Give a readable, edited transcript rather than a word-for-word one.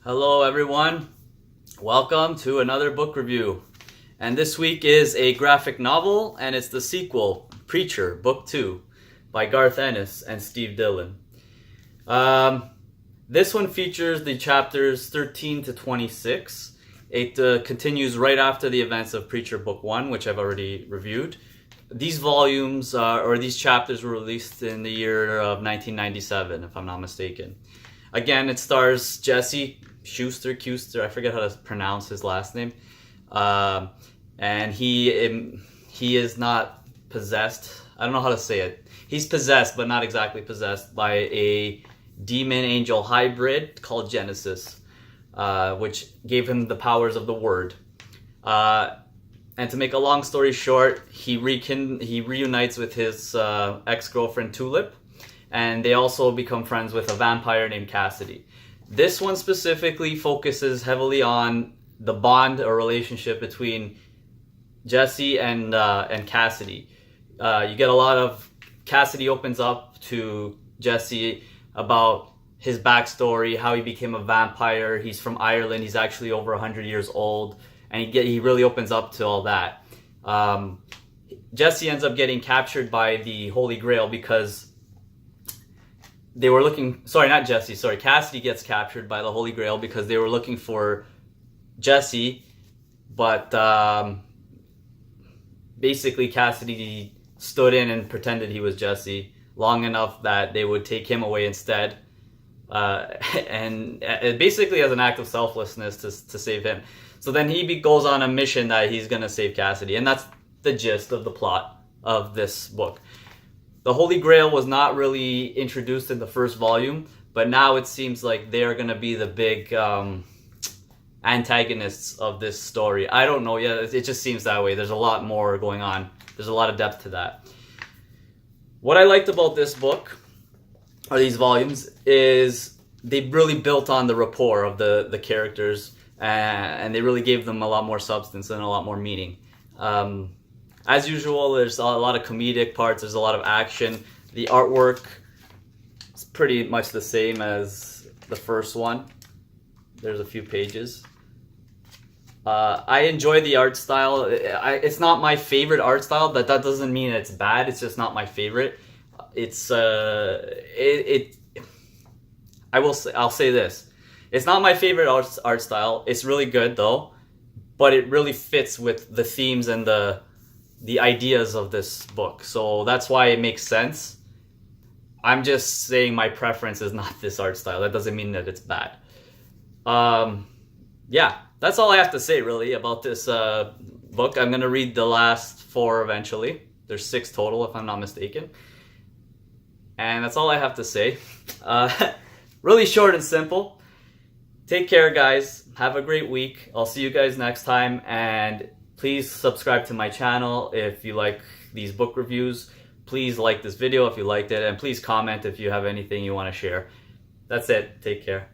Hello everyone, welcome to another book review. And this week is a graphic novel, and it's the sequel, Preacher, Book 2, by Garth Ennis and Steve Dillon. This one features the chapters 13 to 26. It continues right after the events of Preacher Book 1, which I've already reviewed. These volumes, or these chapters, were released in the year of 1997, if I'm not mistaken. Again, it stars Jessie Custer, I forget how to pronounce his last name. And he is not possessed. I don't know how to say it. He's possessed, but not exactly possessed, by a demon-angel hybrid called Genesis, which gave him the powers of the Word. And to make a long story short, he reunites with his ex-girlfriend Tulip, and they also become friends with a vampire named Cassidy. This one specifically focuses heavily on the bond or relationship between Jessie and Cassidy. You get a lot of Cassidy opens up to Jessie about his backstory, how he became a vampire. He's from Ireland. He's actually over 100 years old, and he really opens up to all that. Jessie ends up getting captured by the Holy Grail because they were looking... Cassidy gets captured by the Holy Grail because they were looking for Jessie, but basically Cassidy stood in and pretended he was Jessie long enough that they would take him away instead, and basically as an act of selflessness to save him. So then he goes on a mission that he's going to save Cassidy, and that's the gist of the plot of this book. The Holy Grail was not really introduced in the first volume, but now it seems like they're going to be the big antagonists of this story. I don't know yet. It just seems that way. There's a lot more going on. There's a lot of depth to that. What I liked about this book, or these volumes, is they really built on the rapport of the characters, and they really gave them a lot more substance and a lot more meaning. As usual, there's a lot of comedic parts, there's a lot of action. The artwork is pretty much the same as the first one. There's a few pages. I enjoy the art style. It's not my favorite art style, but that doesn't mean it's bad. It's just not my favorite. I'll say this. It's not my favorite art style. It's really good though, but it really fits with the themes and the ideas of this book. So that's why it makes sense. I'm just saying my preference is not this art style. That doesn't mean that it's bad. Yeah, that's all I have to say really about this book. I'm going to read the last 4 eventually. There's 6 total if I'm not mistaken. And that's all I have to say. Really short and simple. Take care, guys. Have a great week. I'll see you guys next time. And please subscribe to my channel if you like these book reviews. Please like this video if you liked it. And please comment if you have anything you want to share. That's it. Take care.